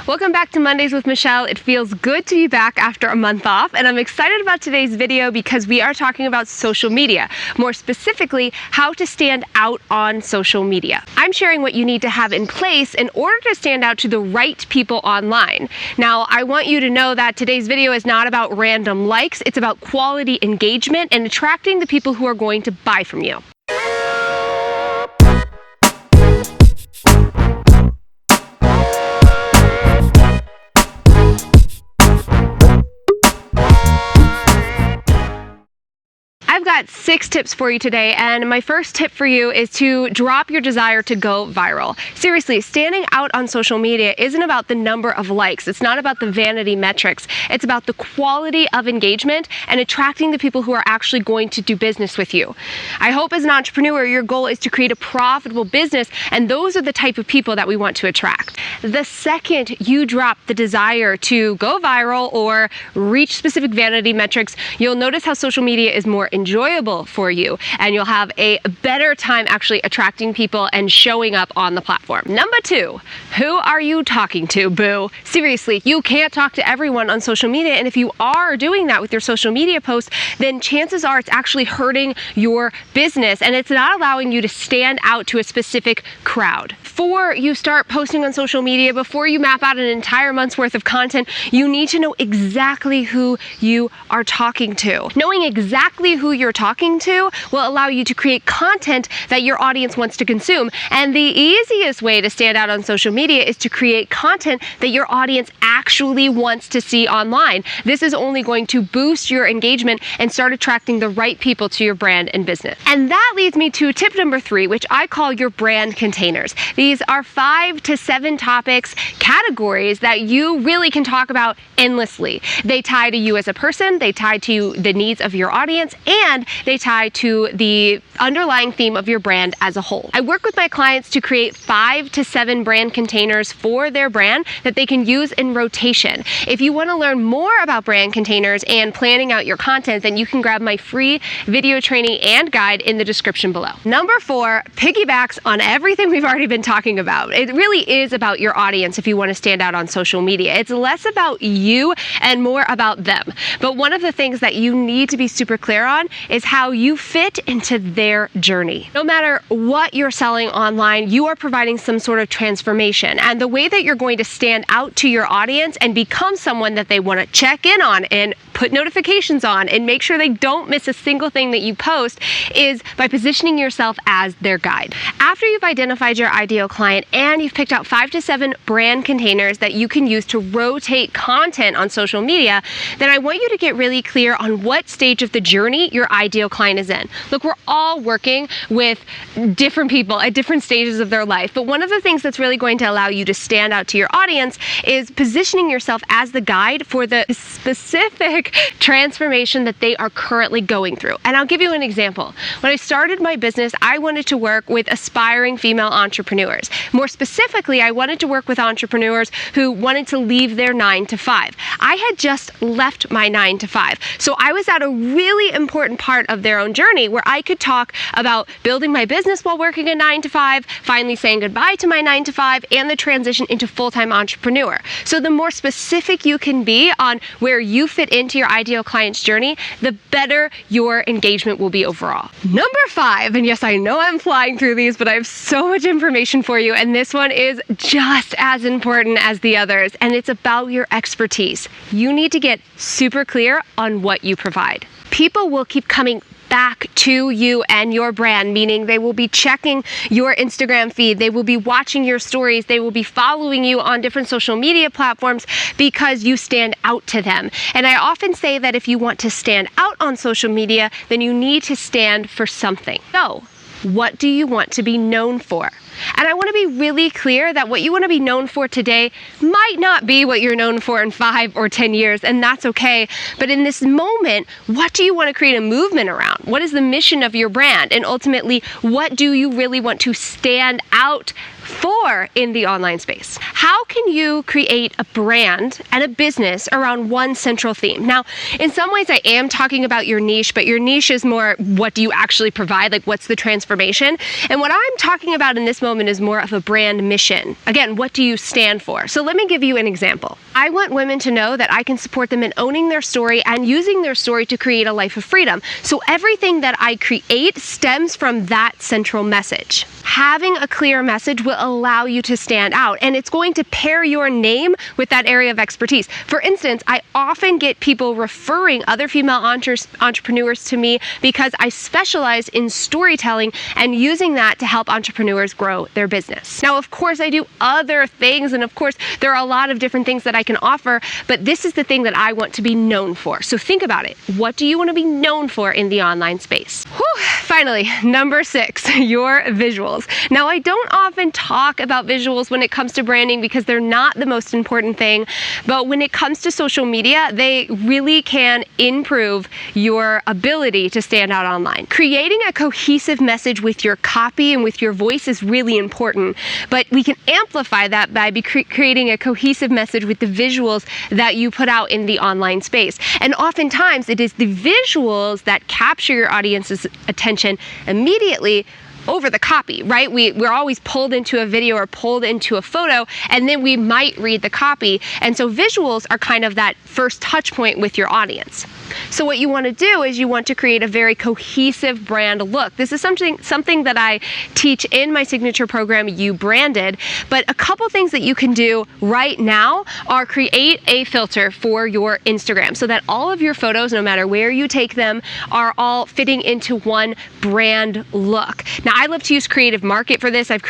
Welcome back to Mondays with Michelle. It feels good to be back after a month off, and I'm excited about today's video because we are talking about social media. More specifically, how to stand out on social media. I'm sharing what you need to have in place in order to stand out to the right people online. Now, I want you to know that today's video is not about random likes, it's about quality engagement and attracting the people who are going to buy from you. I've got 6 tips for you today, and my first tip for you is to drop your desire to go viral. Seriously, standing out on social media isn't about the number of likes. It's not about the vanity metrics. It's about the quality of engagement and attracting the people who are actually going to do business with you. I hope as an entrepreneur, your goal is to create a profitable business, and those are the type of people that we want to attract. The second you drop the desire to go viral or reach specific vanity metrics, you'll notice how social media is more enjoyable for you, and you'll have a better time actually attracting people and showing up on the platform. Number 2, who are you talking to, boo? Seriously, you can't talk to everyone on social media, and if you are doing that with your social media posts, then chances are it's actually hurting your business and it's not allowing you to stand out to a specific crowd. Before you start posting on social media, before you map out an entire month's worth of content, you need to know exactly who you are talking to. Knowing exactly who you're talking to will allow you to create content that your audience wants to consume. And the easiest way to stand out on social media is to create content that your audience actually wants to see online. This is only going to boost your engagement and start attracting the right people to your brand and business. And that leads me to tip number 3, which I call your brand containers. These are 5 to 7 topics, categories that you really can talk about endlessly. They tie to you as a person, they tie to the needs of your audience, and they tie to the underlying theme of your brand as a whole. I work with my clients to create 5 to 7 brand containers for their brand that they can use in rotation. If you want to learn more about brand containers and planning out your content, then you can grab my free video training and guide in the description below. Number 4, piggybacks on everything we've already been talking about. It really is about your audience if you want to stand out on social media. It's less about you and more about them. But one of the things that you need to be super clear on is how you fit into their journey. No matter what you're selling online, you are providing some sort of transformation. And the way that you're going to stand out to your audience and become someone that they want to check in on and put notifications on and make sure they don't miss a single thing that you post is by positioning yourself as their guide. After you've identified your ideal client and you've picked out 5 to 7 brand containers that you can use to rotate content on social media, then I want you to get really clear on what stage of the journey your ideal client is in. Look, we're all working with different people at different stages of their life, but one of the things that's really going to allow you to stand out to your audience is positioning yourself as the guide for the specific transformation that they are currently going through. And I'll give you an example. When I started my business, I wanted to work with aspiring female entrepreneurs. More specifically, I wanted to work with entrepreneurs who wanted to leave their 9 to 5. I had just left my 9 to 5. So I was at a really important part of their own journey where I could talk about building my business while working a 9 to 5, finally saying goodbye to my 9 to 5, and the transition into full-time entrepreneur. So the more specific you can be on where you fit into your ideal client's journey, the better your engagement will be overall. Number 5, and yes, I know I'm flying through these, but I have so much information for you, and this one is just as important as the others, and it's about your expertise. You need to get super clear on what you provide. People will keep coming back to you and your brand, meaning they will be checking your Instagram feed, they will be watching your stories, they will be following you on different social media platforms because you stand out to them. And I often say that if you want to stand out on social media, then you need to stand for something. So, what do you want to be known for? And I want to be really clear that what you want to be known for today might not be what you're known for in 5 or 10 years, and that's okay. But in this moment, what do you want to create a movement around? What is the mission of your brand? And ultimately, what do you really want to stand out for in the online space? How can you create a brand and a business around one central theme? Now, in some ways I am talking about your niche, but your niche is more what do you actually provide, like what's the transformation? And what I'm talking about in this moment is more of a brand mission. Again, what do you stand for? So let me give you an example. I want women to know that I can support them in owning their story and using their story to create a life of freedom. So everything that I create stems from that central message. Having a clear message will allow you to stand out, and it's going to pair your name with that area of expertise. For instance, I often get people referring other female entrepreneurs to me because I specialize in storytelling and using that to help entrepreneurs grow their business. Now, of course, I do other things, and of course, there are a lot of different things that I can offer, but this is the thing that I want to be known for. So think about it. What do you want to be known for in the online space? Whew. Finally, number 6, your visuals. Now, I don't often talk about visuals when it comes to branding because they're not the most important thing, but when it comes to social media, they really can improve your ability to stand out online. Creating a cohesive message with your copy and with your voice is really important, but we can amplify that by creating a cohesive message with the visuals that you put out in the online space. And oftentimes, it is the visuals that capture your audience's attention immediately over the copy, right? We're always pulled into a video or pulled into a photo, and then we might read the copy. And so visuals are kind of that first touch point with your audience. So what you want to do is you want to create a very cohesive brand look. This is something that I teach in my signature program, You Branded. But a couple things that you can do right now are create a filter for your Instagram so that all of your photos, no matter where you take them, are all fitting into one brand look. Now, I love to use Creative Market for this. I've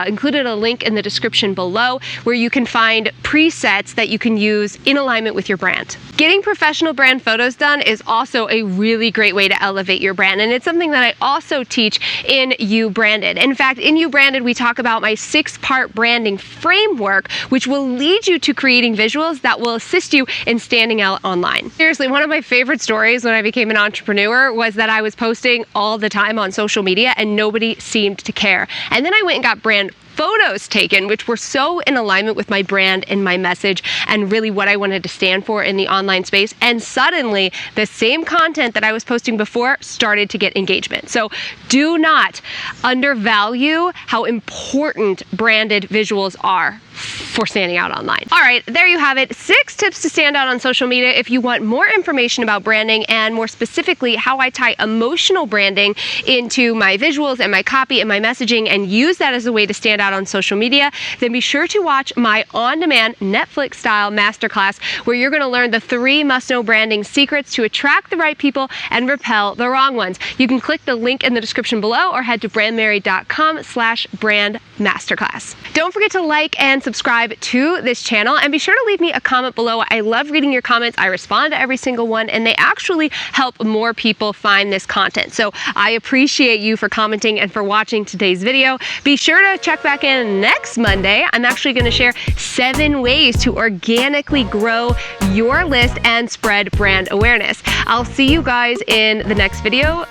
included a link in the description below where you can find presets that you can use in alignment with your brand. Getting professional brand photos done is also a really great way to elevate your brand, and it's something that I also teach in You Branded. In fact, in You Branded, we talk about my 6-part branding framework, which will lead you to creating visuals that will assist you in standing out online. Seriously, one of my favorite stories when I became an entrepreneur was that I was posting all the time on social media and nobody seemed to care. And then I went and got brand photos taken, which were so in alignment with my brand and my message and really what I wanted to stand for in the online space. And suddenly, the same content that I was posting before started to get engagement. So do not undervalue how important branded visuals are for standing out online. All right, there you have it. 6 tips to stand out on social media. If you want more information about branding and more specifically how I tie emotional branding into my visuals and my copy and my messaging and use that as a way to stand out on social media, then be sure to watch my on-demand Netflix-style masterclass where you're going to learn the 3 must-know branding secrets to attract the right people and repel the wrong ones. You can click the link in the description below or head to brandmary.com/brandmasterclass. Don't forget to like and subscribe to this channel, and be sure to leave me a comment below. I love reading your comments. I respond to every single one, and they actually help more people find this content. So I appreciate you for commenting and for watching today's video. Be sure to check back in next Monday. I'm actually going to share 7 ways to organically grow your list and spread brand awareness. I'll see you guys in the next video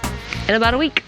in about a week.